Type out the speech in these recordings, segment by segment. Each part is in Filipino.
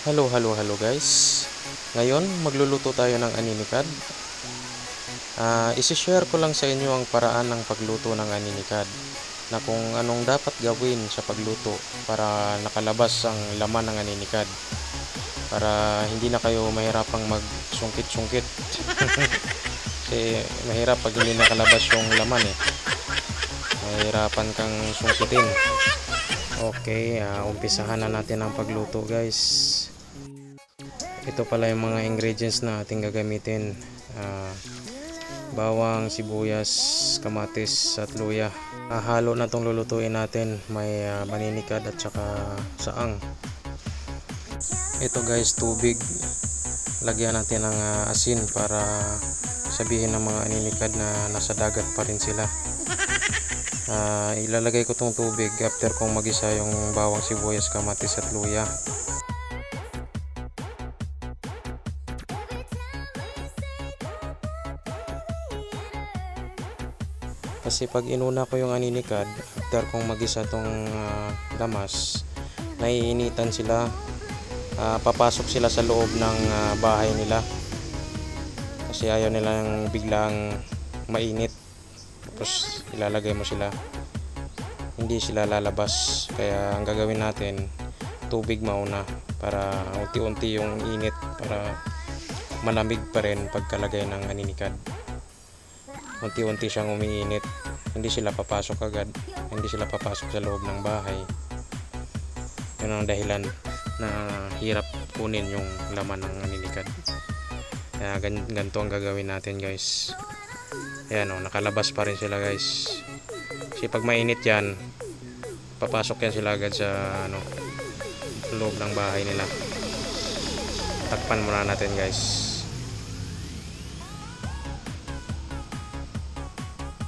Hello guys. Ngayon magluluto tayo ng aninikad. Isi-share ko lang sa inyo ang paraan ng pagluto ng aninikad na kung anong dapat gawin sa pagluto para nakalabas ang laman ng aninikad. Para hindi na kayo mahirapang magsungkit-sungkit. Kasi mahirap pag hindi nakalabas yung laman eh. Mahirapan kang sungkitin. Okay, umpisahan na natin ang pagluto guys. Ito pala yung mga ingredients na ating gagamitin. Bawang, sibuyas, kamatis at luya. Halo na itong lulutuin natin. May maninikad at saka saang. Ito guys, tubig. Lagyan natin ng asin para sabihin ng mga aninikad na nasa dagat pa rin sila. Ilalagay ko itong tubig after kong magisa yung bawang, sibuyas, kamatis at luya. Kasi pag inuna ko yung aninikad, after kong magisa tong lamas, naiinitan sila, papasok sila sa loob ng bahay nila. Kasi ayaw nilang biglang mainit. Tapos ilalagay mo sila, hindi sila lalabas. Kaya ang gagawin natin, tubig mauna para unti-unti yung init para malamig pa rin pagkalagay ng aninikad. Unti-unti siyang umiinit, hindi sila papasok agad, hindi sila papasok sa loob ng bahay. Yun ang dahilan na hirap kunin yung laman ng aninikad. Kaya ganito ang gagawin natin guys. Ayan o, nakalabas pa rin sila guys. Kasi pag mainit yan, papasok yan sila agad sa loob ng bahay nila. Takpan muna natin guys.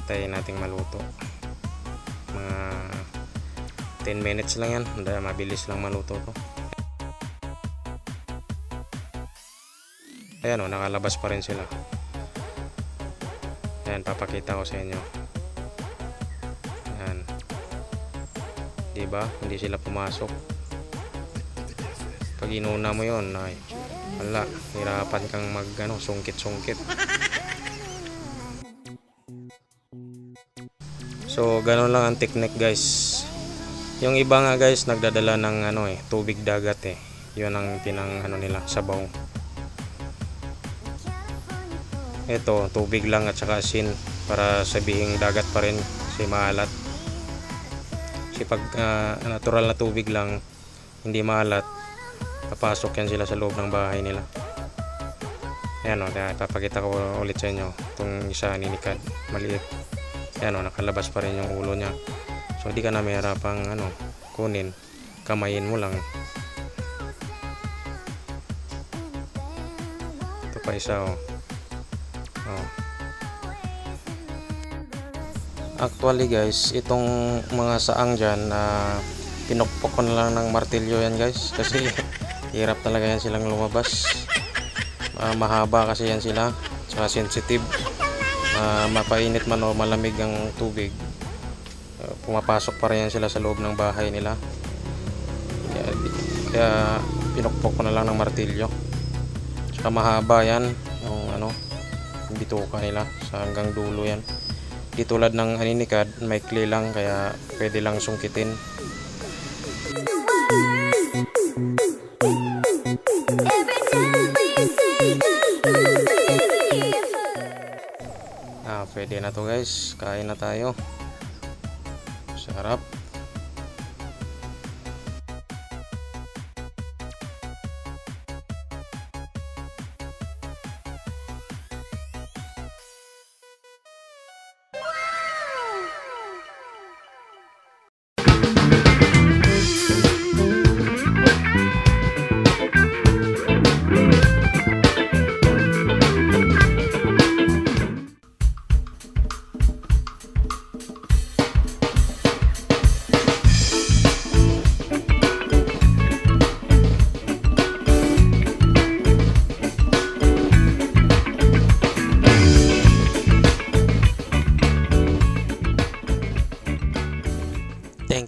Tayo nating maluto. Mga 10 minutes lang yan. Mabilis lang maluto to. Ayan o, nakalabas pa rin sila. Ayan, papakita ko sa inyo. Ayan. Diba? Hindi sila pumasok. Pag inuna mo yun, ay wala, hirapan kang sungkit-sungkit. So, ganun lang ang technique guys. Yung iba nga guys, nagdadala ng tubig dagat eh. Yun ang nila, sabaw. Ito, tubig lang at saka asin para sabihing dagat pa rin kasi maalat. Kasi pag natural na tubig lang, hindi maalat, papasok yan sila sa loob ng bahay nila. Ayan o, papakita ko ulit sa inyo itong isa aninikad, maliit. Ayan o, nakalabas pa rin yung ulo niya. So di ka na mahirapang kunin, kamayin mo lang. Ito pa isa o. Actually guys, itong mga saang dyan, pinukpok ko na lang ng martilyo yan guys. Kasi hirap talaga yan silang lumabas. Mahaba kasi yan sila, saka sensitive. Mapainit man o malamig ang tubig, pumapasok pa rin yan sila sa loob ng bahay nila. Kaya pinukpok ko na lang ng martilyo. Saka mahaba yan yung bituka nila sa hanggang dulo yan. Di tulad ng aninikad, maikli lang, kaya pwede lang sungkitin. Pwede na to guys, kain na tayo. Sarap.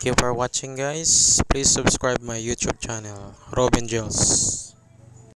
you for watching guys. Please subscribe my YouTube channel, Robin Jules.